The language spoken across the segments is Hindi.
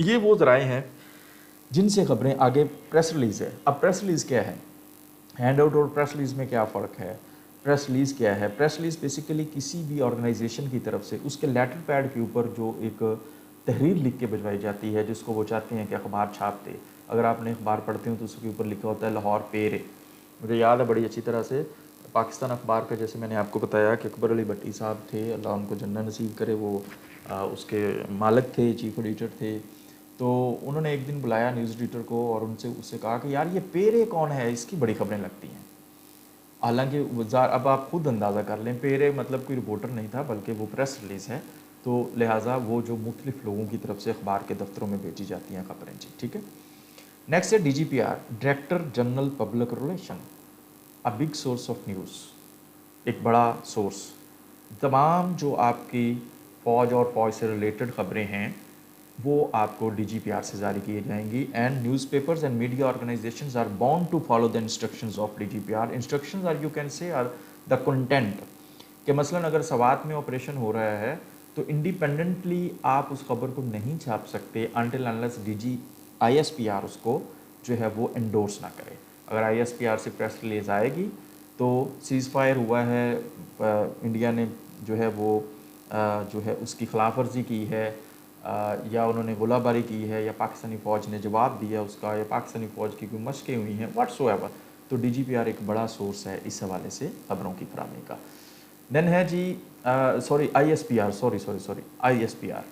ये वो ज़राए हैं जिनसे खबरें आगे प्रेस रिलीज़ है। अब प्रेस रिलीज़ क्या है, हैंड आउट और प्रेस रिलीज़ में क्या फ़र्क है? प्रेस रिलीज़ क्या है? प्रेस रिलीज़ बेसिकली किसी भी ऑर्गेनाइजेशन की तरफ से उसके लेटर पैड के ऊपर जो एक तहरीर लिख के भिजवाई जाती है जिसको वो चाहते हैं कि अखबार छाप दे। अगर आपने अखबार पढ़ते हो तो उसके ऊपर लिखा होता है लाहौर पेरे। मुझे याद है बड़ी अच्छी तरह से पाकिस्तान अखबार का, जैसे मैंने आपको बताया कि अकबर अली भट्टी साहब थे, अल्लाह उनको जन्नत नसीब करे, वो उसके मालिक थे, चीफ एडिटर थे। तो उन्होंने एक दिन बुलाया न्यूज़ एडिटर को और उनसे उससे कहा कि यार ये पेरे कौन है, इसकी बड़ी खबरें लगती हैं। हालांकि अब आप खुद अंदाज़ा कर लें, पेरे मतलब कोई रिपोर्टर नहीं था बल्कि वो प्रेस रिलीज़ है, तो लिहाजा वो जो मुख्तलिफ लोगों की तरफ से अखबार के दफ्तरों में भेजी जाती हैं खबरें जी, ठीक है। नेक्स्ट है DGPR, director general public relation, a big source of news, एक बड़ा सोर्स। तमाम जो आपकी फ़ौज और फ़ौज से रिलेटेड ख़बरें हैं वो आपको DGPR से जारी की जाएंगी। And newspapers and media organisations are bound to follow the instructions of DGPR। Instructions are, you can say, are the content कि मसलन अगर सवात में ऑपरेशन हो रहा है तो इंडिपेंडेंटली आप उस खबर को नहीं छाप सकते अनटिल अनलेस ISPR उसको जो है वो एंडोर्स ना करे। अगर ISPR से प्रेस रिलीज आएगी तो सीज़ फायर हुआ है, इंडिया ने जो है वो जो है उसकी खिलाफ वर्जी की है, या उन्होंने गोलाबारी की है, या पाकिस्तानी फ़ौज ने जवाब दिया उसका, या पाकिस्तानी फ़ौज की कोई मशक़ें हुई हैं, व्हाट्सोएवर, तो DGPR एक बड़ा सोर्स है इस हवाले से खबरों की फराहमी का। देन है जी सॉरी ISPR, सॉरी ISPR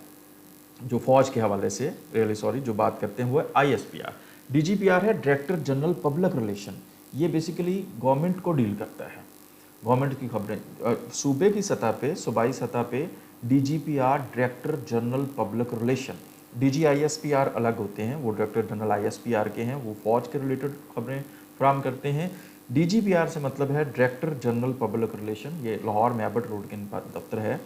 जो फ़ौज के हवाले से, रियली सॉरी, जो बात करते हैं वो है ISPR। DGPR है डायरेक्टर जनरल पब्लिक रिलेशन, ये बेसिकली गवर्नमेंट को डील करता है, गवर्नमेंट की खबरें सूबे की सतह पे, सूबाई सतह पे DGPR director general public relation. DGISPR अलग होते हैं, वो डायरेक्टर जनरल ISPR के हैं, वो फ़ौज के रिलेटेड खबरें फराम करते हैं। DGPR से मतलब है डायरेक्टर जनरल पब्लिक रिलेशन, ये लाहौर मैबट रोड के दफ्तर है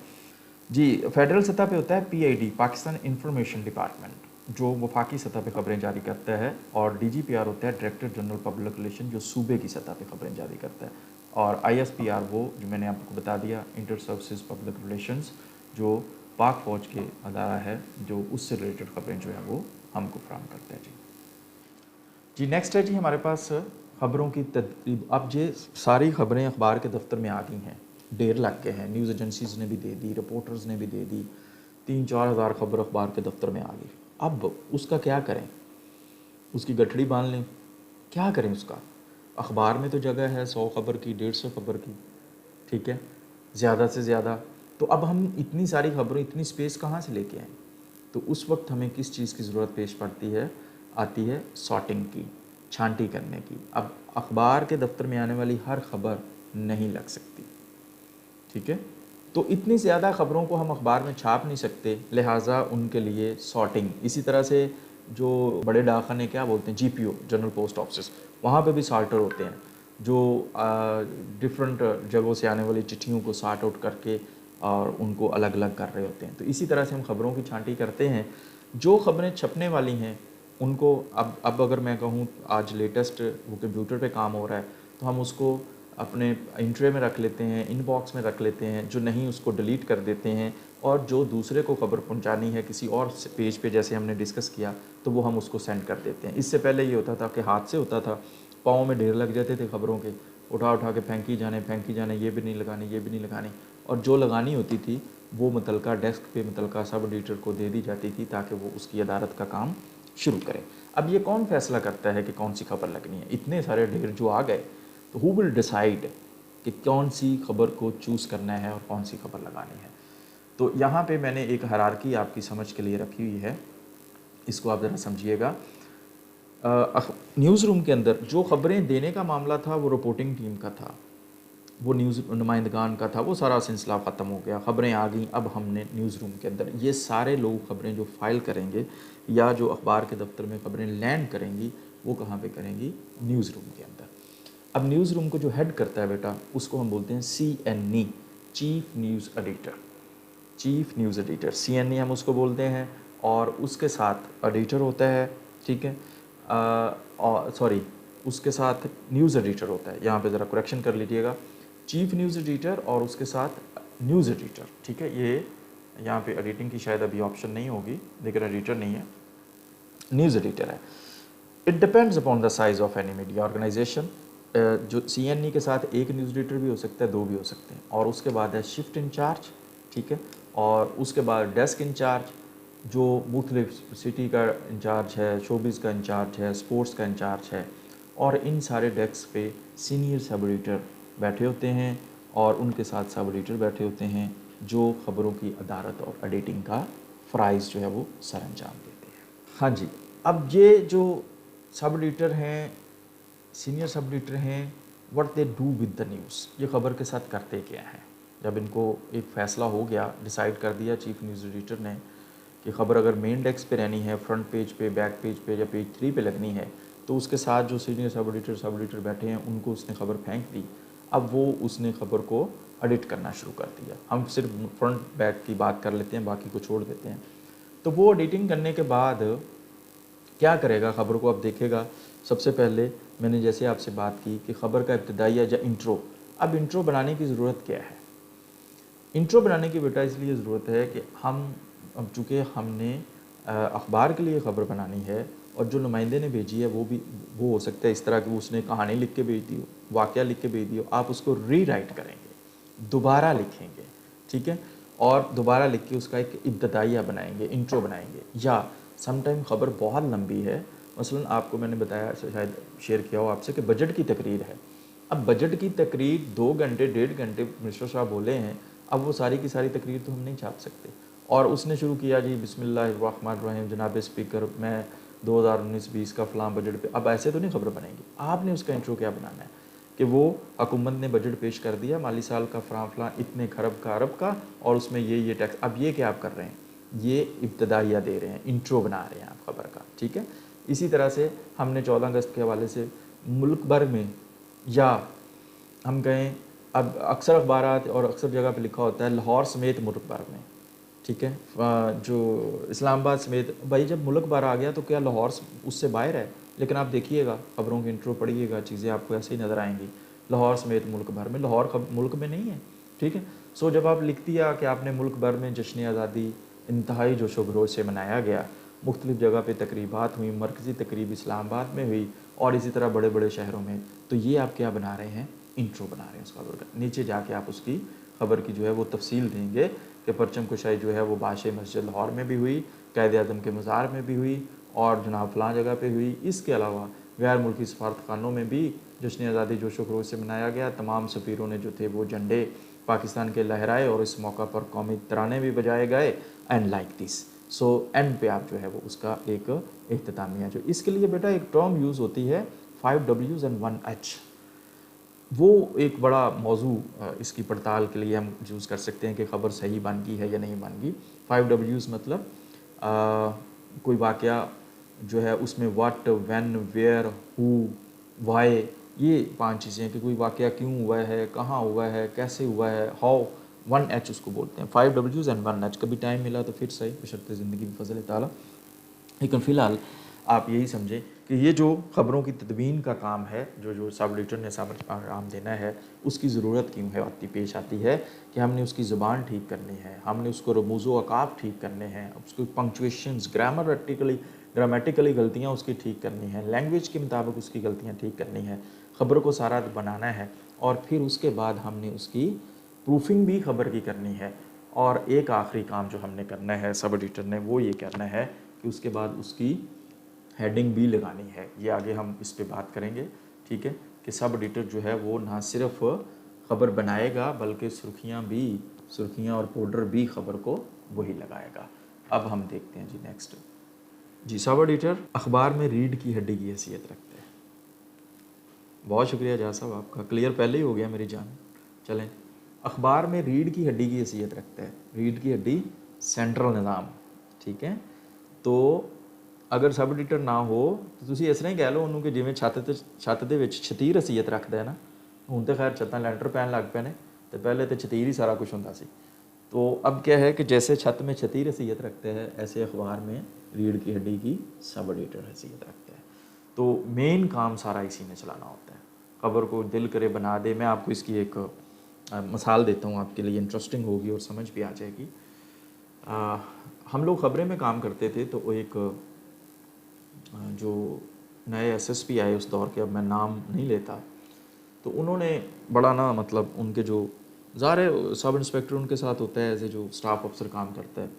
जी। फेडरल सतह पे होता है PID, पाकिस्तान इंफॉर्मेशन डिपार्टमेंट, जो वफाकी सतह पे खबरें जारी करता है। और DGPR होता है डायरेक्टर जनरल पब्लिक रिलेशन, जो सूबे की सतह पे खबरें जारी करता है। और ISPR वो जो मैंने आपको बता दिया, इंटर सर्विसेज पब्लिक रिलेशंस, जो पाक फ़ौज के अदारा है, जो उससे रिलेटेड खबरें जो है वो हमको फराहम करता है जी। जी नेक्स्ट है जी हमारे पास ख़बरों की तदरीब। अब ये सारी ख़बरें अखबार के दफ्तर में आ गई हैं, ढेर लग गए हैं, न्यूज़ एजेंसीज़ ने भी दे दी, रिपोर्टर्स ने भी दे दी, 3-4 हज़ार खबर अखबार के दफ्तर में आ गई। अब उसका क्या करें, उसकी गठड़ी बांध लें, क्या करें उसका? अखबार में तो जगह है 100 खबर की, 150 खबर की, ठीक है, ज़्यादा से ज़्यादा। तो अब हम इतनी सारी खबरें, इतनी स्पेस कहाँ से लेके आएँ? तो उस वक्त हमें किस चीज़ की ज़रूरत पेश पड़ती है? आती है सॉर्टिंग की, छांटी करने की। अब अखबार के दफ्तर में आने वाली हर खबर नहीं लग सकती, ठीक है। तो इतनी ज़्यादा ख़बरों को हम अखबार में छाप नहीं सकते, लिहाजा उनके लिए सॉर्टिंग। इसी तरह से जो बड़े डाकखाने क्या बोलते हैं, GPO, जनरल पोस्ट ऑफिस, वहाँ पे भी सॉर्टर होते हैं जो डिफरेंट जगहों से आने वाली चिट्ठियों को सॉर्ट आउट करके और उनको अलग अलग कर रहे होते हैं। तो इसी तरह से हम खबरों की छांटी करते हैं। जो खबरें छपने वाली हैं उनको अब अगर मैं कहूँ आज लेटेस्ट वो कंप्यूटर पे काम हो रहा है तो हम उसको अपने इंट्रे में रख लेते हैं, इनबॉक्स में रख लेते हैं, जो नहीं उसको डिलीट कर देते हैं, और जो दूसरे को खबर पहुंचानी है किसी और पेज पे, जैसे हमने डिस्कस किया, तो वो हम उसको सेंड कर देते हैं। इससे पहले ये होता था कि हाथ से होता था, पाँव में ढेर लग जाते थे खबरों के, उठा उठा के फेंकी जाने, ये भी नहीं लगानी, ये भी नहीं लगानी, और जो लगानी होती थी वो मुतलका डेस्क पे मुतलका सब एडिटर को दे दी जाती थी ताकि वो उसकी अदालत का काम शुरू करे। अब ये कौन फैसला करता है कि कौन सी खबर लगनी है? इतने सारे ढेर जो आ गए, तो हु विल डिसाइड कि कौन सी खबर को चूज़ करना है और कौन सी खबर लगानी है? तो यहाँ पे मैंने एक हायरार्की आपकी समझ के लिए रखी हुई है, इसको आप ज़रा समझिएगा। न्यूज़ रूम के अंदर जो खबरें देने का मामला था वो रिपोर्टिंग टीम का था, वो न्यूज़ नुमाइंदगान का था, वो सारा सिलसिला ख़त्म हो गया, ख़बरें आ गई। अब हमने न्यूज़ रूम के अंदर ये सारे लोग खबरें जो फ़ाइल करेंगे या जो अखबार के दफ्तर में खबरें लैंड करेंगी, वो कहाँ पे करेंगी? न्यूज़ रूम के अंदर। अब न्यूज़ रूम को जो हेड करता है बेटा, उसको हम बोलते हैं CNE, chief news editor. Chief news editor, CNE हम उसको बोलते हैं, और उसके साथ एडिटर होता है, ठीक है, और सॉरी उसके साथ न्यूज़ एडिटर होता है, यहाँ पे ज़रा करेक्शन कर लीजिएगा, चीफ न्यूज़ एडिटर और उसके साथ न्यूज़ एडिटर, ठीक है। ये यहाँ पे एडिटिंग की शायद अभी ऑप्शन नहीं होगी, लेकिन एडिटर नहीं है, न्यूज़ एडिटर है। It depends upon the size of any media organisation. जो CNE के साथ एक न्यूज़ एडिटर भी हो सकता है, दो भी हो सकते हैं। और उसके बाद है शिफ्ट इंचार्ज, ठीक है, और उसके बाद डेस्क इंचार्ज जो मुख्तलिफ सिटी का इंचार्ज है, शोबिज़ का इंचार्ज है, स्पोर्ट्स का इंचार्ज है। और इन सारे डेस्क पे सीनियर सब एडिटर बैठे होते हैं और उनके साथ सब एडिटर बैठे होते हैं जो ख़बरों की अदालत और एडिटिंग का फ़राइज़ जो है वो सर अंजाम देते हैं। हाँ जी, अब ये जो सब एडिटर हैं, सीनियर सब एडिटर हैं, what they do with the news, ये ख़बर के साथ करते क्या हैं। जब इनको एक फ़ैसला हो गया, डिसाइड कर दिया चीफ न्यूज़ एडिटर ने कि ख़बर अगर मेन डेस्क पे रहनी है, फ्रंट पेज पे, बैक पेज पे या पेज 3 पे लगनी है, तो उसके साथ जो सीनियर सब एडिटर बैठे हैं उनको उसने ख़बर फेंक दी। अब वो उसने ख़बर को एडिट करना शुरू कर दिया। हम सिर्फ फ्रंट बैक की बात कर लेते हैं, बाकी को छोड़ देते हैं। तो वो एडिटिंग करने के बाद क्या करेगा, ख़बर को अब देखेगा। सबसे पहले मैंने जैसे आपसे बात की कि ख़बर का इब्तदाइया या इंट्रो, अब इंट्रो बनाने की ज़रूरत क्या है। इंट्रो बनाने की बेटा इसलिए ज़रूरत है कि हम अब चूँकि हमने अखबार के लिए ख़बर बनानी है और जो नुमाइंदे ने भेजी है वो हो सकता है इस तरह कि उसने कहानी लिख के भेज दी हो, वाक़या लिख के भेज दी हो, आप उसको रीराइट करेंगे, दोबारा लिखेंगे, ठीक है, और दोबारा लिख के उसका एक इब्तदाइया बनाएंगे, इंट्रो बनाएंगे। या समटाइम ख़बर बहुत लंबी है, मसलन आपको मैंने बताया, शायद शेयर किया हो आपसे, कि बजट की तकरीर है। अब बजट की तकरीर 2 घंटे 1.5 घंटे मिनिस्टर साहब बोले हैं, अब वो सारी की सारी तकरीर तो हम नहीं छाप सकते। और उसने शुरू किया जी बिस्मिल्लाहिर्रहमानिर्रहीम, जनाब स्पीकर, मैं 2019-20 का फ़लाँ बजट पे, अब ऐसे तो नहीं ख़बर बनेगी। आपने उसका इंट्रो क्या बनाना है कि वो हुकूमत ने बजट पेश कर दिया माली साल का फ़लाँ इतने खरब का अरब का, और उसमें ये टैक्स, अब ये क्या आप कर रहे हैं, ये इब्तदाइया दे रहे हैं, इंट्रो बना रहे हैं आप ख़बर का, ठीक है। इसी तरह से हमने 14 अगस्त के हवाले से मुल्क भर में, या हम कहें अब अक्सर अखबारात और अक्सर जगह पे लिखा होता है लाहौर समेत मुल्क भर में, ठीक है, जो इस्लामाबाद समेत, भाई जब मुल्क भर आ गया तो क्या लाहौर उससे बाहर है। लेकिन आप देखिएगा ख़बरों की इंट्रो पढ़िएगा, चीज़ें आपको ऐसे ही नज़र आएंगी, लाहौर समेत मुल्क भर में, लाहौर मुल्क में नहीं है, ठीक है। सो जब आप लिख दिया कि आपने मुल्क भर में जश्न आज़ादी इंतहाई जोश व खरोश से मनाया गया, मुख्तलिफ़ जगह पे तकरीबात हुई, मरकज़ी तकरीब इस्लामाबाद में हुई और इसी तरह बड़े बड़े शहरों में, तो ये आप क्या बना रहे हैं, इंट्रो बना रहे हैं उस खबर का। नीचे जाके आप उसकी ख़बर की जो है वो तफसील देंगे कि परचम कुशाई जो है वो बादशाह मस्जिद लाहौर में भी हुई, कायद आज़म के मज़ार में भी हुई और जनाब फ़लाँ जगह पे हुई। इसके अलावा गैर मुल्की सफारतखानों में भी जश्न आज़ादी जोश व खरोश से मनाया गया। तमाम सफ़ीरों ने जो थे वो झंडे पाकिस्तान के लहराए और इस मौका पर कौमी तराने भी बजाए गए, and like this. So and पे आप जो है वो उसका एक इख्तितामिया, जो इसके लिए बेटा एक टर्म यूज़ होती है 5 Ws and 1 H। वो एक बड़ा मौजू इसकी पड़ताल के लिए हम यूज़ कर सकते हैं कि ख़बर सही बन गई है या नहीं बन गई। 5 Ws मतलब कोई वाक़या जो है उसमें what, when, where, who, why, ये 5 चीज़ें कि कोई वाक़या क्यों हुआ है, कहाँ हुआ है, कैसे हुआ है, हाउ। 1 H उसको बोलते हैं, 5 Ws and 1 H। कभी टाइम मिला तो फिर सही, बशर्ते ज़िंदगी में फ़ज़ल ताला। लेकिन फ़िलहाल आप यही समझें कि ये जो ख़बरों की तदवीन का काम है, जो सब एडिटर ने सब आराम देना है, उसकी ज़रूरत क्यों है पेश आती है कि हमने उसकी ज़ुबान ठीक करनी है, हमने उसको रमूज़ो अकाफ़ ठीक करने हैं, उसकी पंक्चुएशंस, ग्रामेटिकली गलतियाँ उसकी ठीक करनी है, लैंग्वेज के मुताबिक उसकी गलतियाँ ठीक करनी है, ख़बर को सारा बनाना है, और फिर उसके बाद हमने उसकी प्रूफिंग भी ख़बर की करनी है। और एक आखिरी काम जो हमने करना है सब एडिटर ने, वो ये करना है कि उसके बाद उसकी हेडिंग भी लगानी है। ये आगे हम इस पे बात करेंगे, ठीक है, कि सब एडिटर जो है वो ना सिर्फ ख़बर बनाएगा बल्कि सुर्खियाँ और पाउडर भी ख़बर को वही लगाएगा। अब हम देखते हैं जी नेक्स्ट। जी, सब एडिटर अखबार में रीड की हड्डी की हैसियत रखते हैं। बहुत शुक्रिया जा साहब आपका, क्लियर पहले ही हो गया मेरी जान। चलें, अखबार में रीढ़ की हड्डी की हैसियत रखता है। रीढ़ की हड्डी सेंट्रल निज़ाम, ठीक है। तो अगर सब एडिटर ना हो तो ਤੁਸੀਂ ਇਸ ਤਰ੍ਹਾਂ ਹੀ ਕਹਿ ਲਓ ਉਹਨੂੰ ਕਿ ਜਿਵੇਂ ਛੱਤ ਦੇ ਵਿੱਚ ਛਤੀਰ ਹਸੀਅਤ ਰੱਖਦਾ ਹੈ ਨਾ, ਹੁਣ तो खैर छत्तां लैंटर पैन लग पे ने, तो पहले तो छतीर ही सारा कुछ होता सी। तो अब क्या है कि जैसे छत में छतीर हसीयत रखते हैं, ऐसे अखबार में रीढ़ की हड्डी की सब एडिटर हसीयत रखता है। तो मेन काम सारा इसी ने चलाना होता है, ख़बर को दिल करे बना दे। मैं आपको इसकी एक मिसाल देता हूँ, आपके लिए इंटरेस्टिंग होगी और समझ भी आ जाएगी। हम लोग ख़बरें में काम करते थे तो एक जो नए एसएसपी आए उस दौर के, अब मैं नाम नहीं लेता, तो उन्होंने बड़ा ना मतलब उनके जो ज़ाहिर सब इंस्पेक्टर उनके साथ होता है एज ए जो स्टाफ अफसर काम करता है,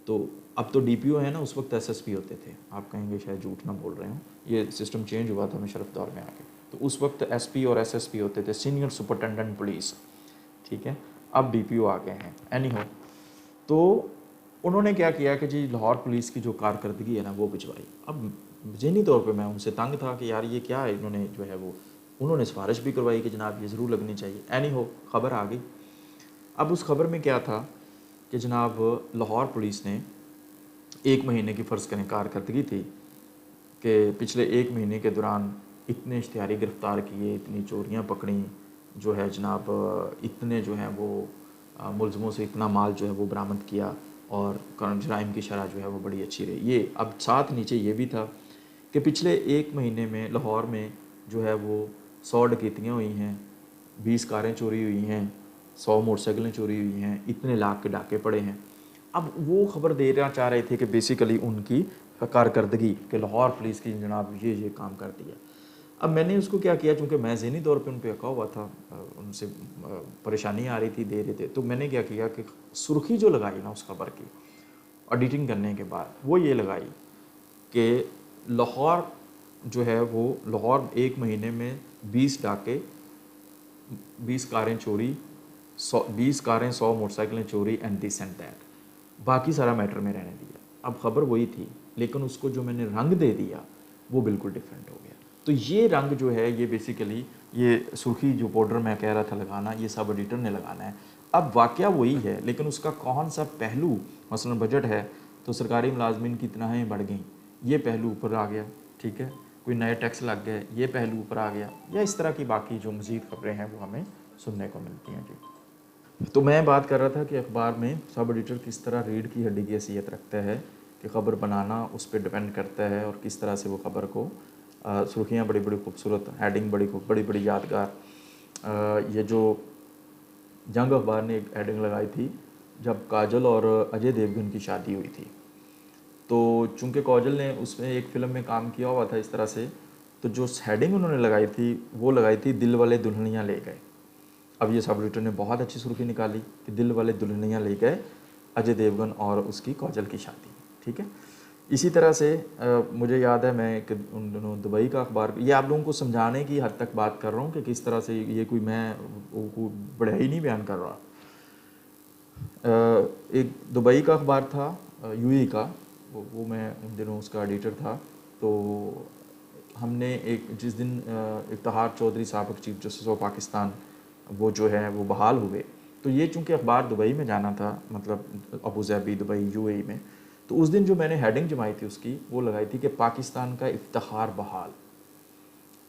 तो अब तो डीपीओ है ना, उस वक्त एसएसपी होते थे। आप कहेंगे शायद झूठ ना बोल रहे हो, ये सिस्टम चेंज हुआ था मुशर्रफ दौर में आके, तो उस वक्त एसपी और एसएसपी होते थे, सीनियर सुपरिटेंडेंट पुलिस, ठीक है। अब डीपीओ आ गए हैं। एनी हो, तो उन्होंने क्या किया कि जी लाहौर पुलिस की जो कारकर्दगी है ना वो भिजवाई। अब ज़हनी तौर पे मैं उनसे तंग था कि यार ये क्या है, इन्होंने जो है वो उन्होंने सिफारिश भी करवाई कि जनाब ये ज़रूर लगनी चाहिए। एनी हो, ख़बर आ गई। अब उस खबर में क्या था कि जनाब लाहौर पुलिस ने 1 महीने की फ़र्ज़ करें कारकर्दगी थी कि पिछले 1 महीने के दौरान इतने इश्तिहारी गिरफ़्तार किए, इतनी चोरियाँ पकड़ी, जो है जनाब इतने जो हैं वो मुलज़मों से इतना माल जो है वो बरामद किया, और जराइम की शरह जो है वो बड़ी अच्छी रही। ये अब साथ नीचे ये भी था कि पिछले 1 महीने में लाहौर में जो है वो 100 डकैतियाँ हुई हैं, 20 कारें चोरी हुई हैं, 100 मोटरसाइकिलें चोरी हुई हैं, इतने लाख के डाके पड़े हैं। अब वो खबर देना चाह रहे थे कि बेसिकली उनकी कारकर्दगी कि लाहौर पुलिस की जनाब ये काम कर दिया। अब मैंने उसको क्या किया, चूँकि मैं ज़हनी तौर पे उन पे अका हुआ था, उनसे परेशानी आ रही थी, दे रहे थे, तो मैंने क्या किया कि सुर्खी जो लगाई ना उस खबर की ऑडिटिंग करने के बाद, वो ये लगाई कि लाहौर जो है वो लाहौर 1 महीने में 20 डाके, 20 कारें चोरी, 20 कारें, 100 मोटरसाइकिलें चोरी एंड दिस एंड दैट। बाकी सारा मैटर में रहने दिया। अब खबर वही थी, लेकिन उसको जो मैंने रंग दे दिया वो बिल्कुल डिफरेंट हो गया। तो ये रंग जो है ये बेसिकली ये सुर्खी जो पाउडर मैं कह रहा था लगाना, ये सब एडिटर ने लगाना है। अब वाक़या वही है, लेकिन उसका कौन सा पहलू, मसलन बजट है तो सरकारी मुलाजमीन की तनख्वाहें बढ़ गई, ये पहलू ऊपर आ गया, ठीक है, कोई नए टैक्स लग गए, ये पहलू ऊपर आ गया, या इस तरह की बाकी जो मज़ीद खबरें हैं वो हमें सुनने को मिलती हैं जी। तो मैं बात कर रहा था कि अखबार में सब एडिटर किस तरह रीढ़ की हड्डी की हैसियत रखता है कि ख़बर बनाना उस पर डिपेंड करता है, और किस तरह से वो ख़बर को सुर्खियाँ बड़ी बड़ी खूबसूरत, हेडिंग बड़ी बड़ी यादगार। ये जो जंग अखबार ने एक हेडिंग लगाई थी जब काजल और अजय देवगन की शादी हुई थी, तो चूंकि काजल ने उसमें एक फ़िल्म में काम किया हुआ था इस तरह से, तो जो हेडिंग उन्होंने लगाई थी वो लगाई थी दिल वाले दुल्हनिया ले गए। अब ये सब एडिटर ने बहुत अच्छी सुर्खी निकाली कि दिल वाले दुल्हनिया ले गए, अजय देवगन और उसकी काजल की शादी, ठीक है। इसी तरह से मुझे याद है मैं एक उन दिनों दुबई का अखबार, ये आप लोगों को समझाने की हद तक बात कर रहा हूँ कि किस तरह से ये कोई मैं कोई बढ़ाई नहीं बयान कर रहा। एक दुबई का अखबार था यूएई का, वो मैं उन दिनों उसका एडिटर था। तो हमने एक जिस दिन इफ्तिखार चौधरी साहब चीफ जस्टिस ऑफ पाकिस्तान वो जो है वो बहाल हुए, तो ये चूँकि अखबार दुबई में जाना था, मतलब अबू धाबी दुबई यूएई में, तो उस दिन जो मैंने हेडिंग जमाई थी उसकी वो लगाई थी कि पाकिस्तान का इफ्तिखार बहाल,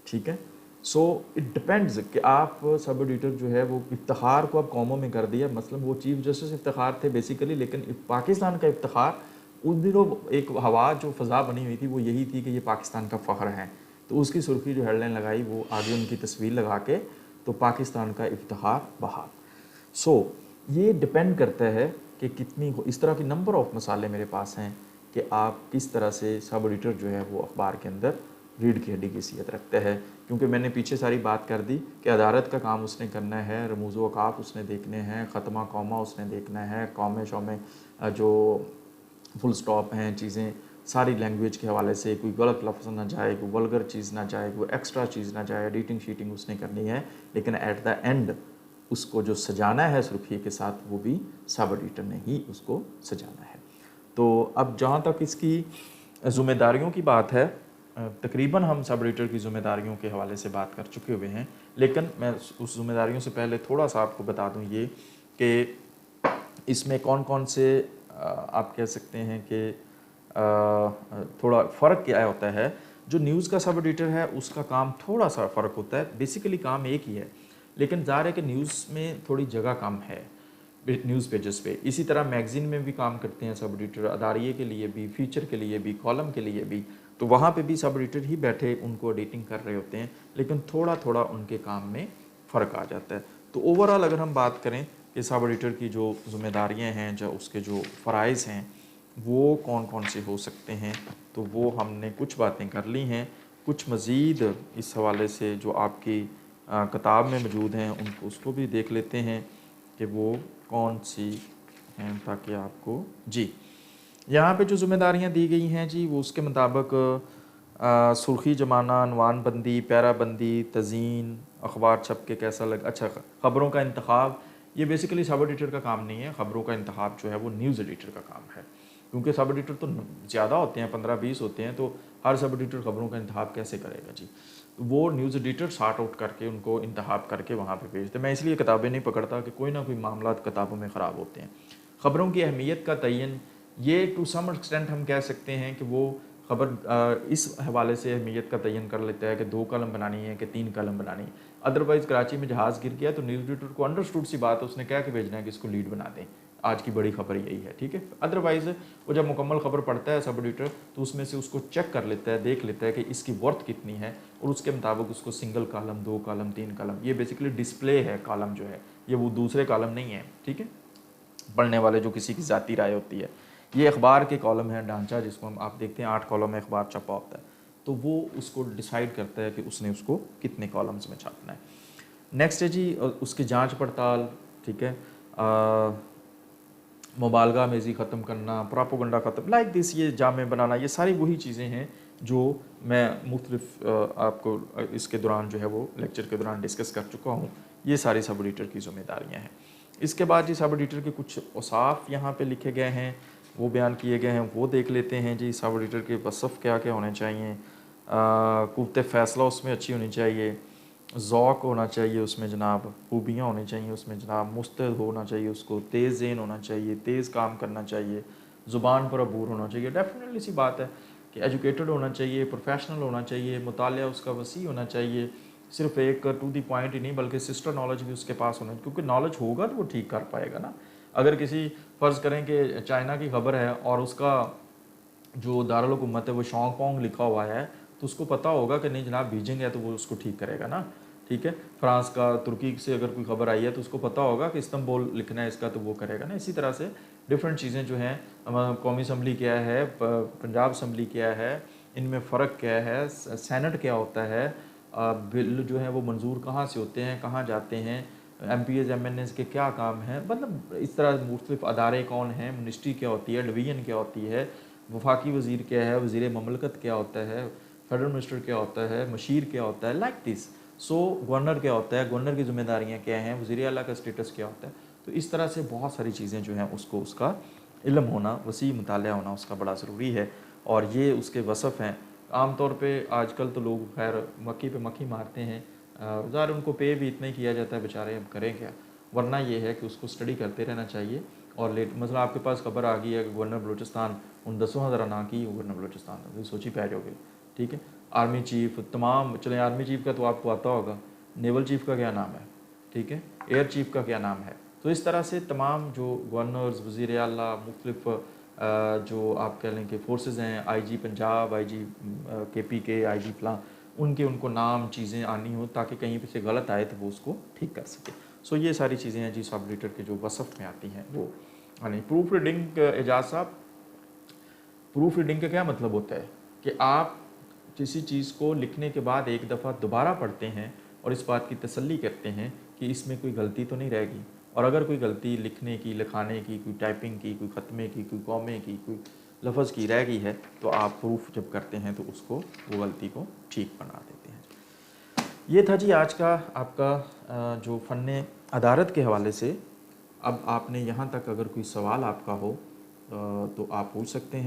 ठीक है। सो इट डिपेंड्स कि आप सब एडिटर जो है वो इफ्तिखार को अब कौमों में कर दिया, मतलब वो चीफ जस्टिस इफ्तिखार थे बेसिकली, लेकिन पाकिस्तान का इफ्तिखार उस दिनों एक हवा जो फ़ज़ा बनी हुई थी वो यही थी कि ये पाकिस्तान का फ़ख्र है। तो उसकी सुर्खी जो हेडलाइन लगाई वो आगे उनकी तस्वीर लगा के, तो पाकिस्तान का इफ्तिखार बहाल। सो ये डिपेंड करता है कि कितनी, इस तरह की नंबर ऑफ़ मसाले मेरे पास हैं कि आप किस तरह से सब एडिटर जो है वो अखबार के अंदर रीढ़ की हड्डी की हैसियत रखता है। क्योंकि मैंने पीछे सारी बात कर दी कि अदालत का काम उसने करना है, रमूज़ वक़ाफ़ उसने देखने हैं, ख़त्मा कौमा उसने देखना है, कौमे शौमे जो फुल स्टॉप हैं, चीज़ें सारी लैंग्वेज के हवाले से, कोई गलत लफ्ज़ ना जाए, कोई वल्गर चीज़ ना जाए, कोई एक्स्ट्रा चीज़ ना जाए, एडिटिंग शीटिंग उसने करनी है। लेकिन एट द एंड उसको जो सजाना है सुर्खी के साथ, वो भी सब एडिटर ने ही उसको सजाना है। तो अब जहाँ तक इसकी ज़िम्मेदारियों की बात है, तकरीबन हम सब एडिटर की ज़िम्मेदारियों के हवाले से बात कर चुके हुए हैं, लेकिन मैं उस ज़िम्मेदारियों से पहले थोड़ा सा आपको बता दूं ये कि इसमें कौन कौन से आप कह सकते हैं कि थोड़ा फ़र्क क्या होता है। जो न्यूज़ का सब एडिटर है उसका काम थोड़ा सा फ़र्क होता है, बेसिकली काम एक ही है, लेकिन ज़ाहिर है कि न्यूज़ में थोड़ी जगह कम है न्यूज़ पेजेस पे। इसी तरह मैगज़ीन में भी काम करते हैं सब एडिटर, अदारिये के लिए भी, फीचर के लिए भी, कॉलम के लिए भी, तो वहाँ पे भी सब एडिटर ही बैठे उनको एडिटिंग कर रहे होते हैं, लेकिन थोड़ा थोड़ा उनके काम में फ़र्क आ जाता है। तो ओवरऑल अगर हम बात करें कि सब एडिटर की जो ज़िम्मेदारियाँ हैं, जो उसके जो फ़राइज़ हैं, वो कौन कौन से हो सकते हैं, तो वो हमने कुछ बातें कर ली हैं। कुछ मज़ीद इस हवाले से जो आपकी किताब में मौजूद हैं उनको उसको भी देख लेते हैं कि वो कौन सी हैं, ताकि आपको जी यहाँ पे जो ज़िम्मेदारियाँ दी गई हैं जी वो उसके मुताबिक सुर्खी जमाना, अनवान बंदी, पैरा बंदी, तज़ीन, अखबार छप के कैसा लग, अच्छा ख़बरों का इंतखाब, ये बेसिकली सब एडिटर का काम नहीं है। ख़बरों का इंतखाब जो है वो न्यूज़ एडिटर का काम है, क्योंकि सब एडिटर तो ज़्यादा होते हैं, 15-20 होते हैं, तो हर सब एडिटर ख़बरों का इंतखाब कैसे करेगा जी। तो वो न्यूज़ एडिटर सार्ट आउट करके उनको इंतखाब करके वहाँ पे भेजते। मैं इसलिए किताबें नहीं पकड़ता कि कोई ना कोई मामला किताबों में ख़राब होते हैं। ख़बरों की अहमियत का तयन, ये टू सम एक्सटेंट हम कह सकते हैं कि वो ख़बर इस हवाले से अहमियत का तयन कर लेता है कि 2 कलम बनानी है कि 3 कलम बनानी है। अदरवाइज़ कराची में जहाज़ गिर गया तो न्यूज़ एडिटर को अंडरस्टूड सी बात है, उसने क्या कि भेजना है कि इसको लीड बना दें, आज की बड़ी खबर यही है, ठीक है। अदरवाइज़ वो जब मुकम्मल खबर पढ़ता है सब एडिटर, तो उसमें से उसको चेक कर लेता है, देख लेता है कि इसकी वर्थ कितनी है, और उसके मुताबिक उसको सिंगल कॉलम, 2 कॉलम, 3 कॉलम, ये बेसिकली डिस्प्ले है कॉलम जो है, ये वो दूसरे कॉलम नहीं है, ठीक है। पढ़ने वाले जो किसी की ज़ाती राय होती है, ये अखबार के कॉलम है, ढांचा जिसको हम आप देखते हैं 8 कॉलम में अखबार छपा होता है, तो वो उसको डिसाइड करता है कि उसने उसको कितने कॉलम्स में छापना है। नेक्स्ट है जी उसकी जांच पड़ताल, ठीक है, मुबालगा आमेज़ी ख़त्म करना, प्रोपोगंडा ख़त्म, लाइक दिस, ये जामे बनाना, ये सारी वही चीज़ें हैं जो मैं मुख्तलिफ आपको इसके दौरान जो है वो लेक्चर के दौरान डिस्कस कर चुका हूँ। ये सारी सब एडिटर की ज़िम्मेदारियाँ हैं। इसके बाद जी सब एडिटर के कुछ औसाफ यहाँ पे लिखे गए हैं, वो बयान किए गए हैं, वो देख लेते हैं जी। सब एडिटर के वसफ़ क्या क्या होने चाहिए, क़ुव्वत फ़ैसला उसमें अच्छी होनी चाहिए, ज़ौक़ होना चाहिए उसमें जनाब, खूबियाँ होनी चाहिए उसमें जनाब, मुस्तैद होना चाहिए उसको, तेज़ ज़हन होना चाहिए, तेज़ काम करना चाहिए, ज़ुबान पर अबूर होना चाहिए। डेफिनेटली सी बात है कि एजुकेटेड होना चाहिए, प्रोफेशनल होना चाहिए, मुतालिया उसका वसी होना चाहिए, सिर्फ एक टू दी पॉइंट ही नहीं बल्कि सिस्टर नॉलेज भी उसके पास होना चाहिए, क्योंकि नॉलेज होगा तो वो ठीक कर पाएगा ना। अगर किसी फ़र्ज़ करें कि चाइना की ख़बर है और उसका जो दारुल हुकूमत है वो शॉन्ग पोंग लिखा हुआ है, तो उसको पता होगा कि नहीं जनाब बीजिंग है, तो वो उसको ठीक करेगा ना, ठीक है। फ्रांस का तुर्की से अगर कोई ख़बर आई है तो उसको पता होगा कि इस्तांबुल लिखना है इसका, तो वो करेगा ना। इसी तरह से डिफरेंट चीज़ें जो हैं, कौमी असम्बली क्या है, पंजाब असम्बली क्या है, इनमें फ़र्क क्या है, सैनट क्या होता है, बिल जो है वो मंजूर कहाँ से होते हैं, कहाँ जाते हैं, MPs MNs के क्या काम है, मतलब इस तरह मुख्तलिफ अदारे कौन हैं, मिनिस्ट्री क्या होती है, डिवीज़न क्या होती है, वफाकी वज़ीर क्या है, वज़ीर ममलकत क्या होता है, फेडरल मिनिस्टर क्या होता है, मशीर क्या होता है, लाइक दिस। सो गवर्नर क्या होता है, गवर्नर की ज़िम्मेदारियाँ क्या हैं, वज़ीर आला का स्टेटस क्या होता है। तो इस तरह से बहुत सारी चीज़ें जो हैं उसको उसका इल्म होना, वसी मुतालिया होना उसका बड़ा ज़रूरी है, और ये उसके वसफ़ हैं। आम तौर पे आजकल तो लोग खैर मक्खी पे मक्खी मारते हैं, ज़ाहिर उनको पे भी इतना ही किया जाता है बेचारे, अब करें क्या। वरना ये है कि उसको स्टडी करते रहना चाहिए। और लेट मतलब आपके पास खबर आ गई है कि गवर्नर बलूचिस्तान उन 10,000 ना की गवर्नर बलूचिस्तान, तो सोची पै जाओगे, ठीक है। आर्मी चीफ तमाम, चलें आर्मी चीफ का तो आपको आता होगा, नेवल चीफ का क्या नाम है, ठीक है, एयर चीफ का क्या नाम है। तो इस तरह से तमाम जो गवर्नर्स, वज़ीर आला, मुख्तलिफ जो आप कह लें कि फोर्सेस हैं, IG Punjab, IG KPK, IG फलां, उनको नाम चीज़ें आनी हो ताकि कहीं पे से गलत आए तो वो उसको ठीक कर सके। सो ये सारी चीज़ें हैं जी सब एडिटर के जो वसफ़ में आती हैं वो। यानी प्रूफ रीडिंग, एजाज साहब, प्रूफ रीडिंग का क्या मतलब होता है कि आप किसी चीज़ को लिखने के बाद एक दफ़ा दोबारा पढ़ते हैं और इस बात की तसल्ली करते हैं कि इसमें कोई गलती तो नहीं रहेगी, और अगर कोई गलती लिखने की, लिखाने की, कोई टाइपिंग की, कोई ख़त्मे की, कोई कॉमे की, कोई लफ्ज़ की रह गई है, तो आप प्रूफ जब करते हैं तो उसको वो गलती को ठीक बना देते हैं। ये था जी आज का आपका जो फ़न अदारत के हवाले से। अब आपने यहाँ तक अगर कोई सवाल आपका हो तो आप पूछ सकते हैं।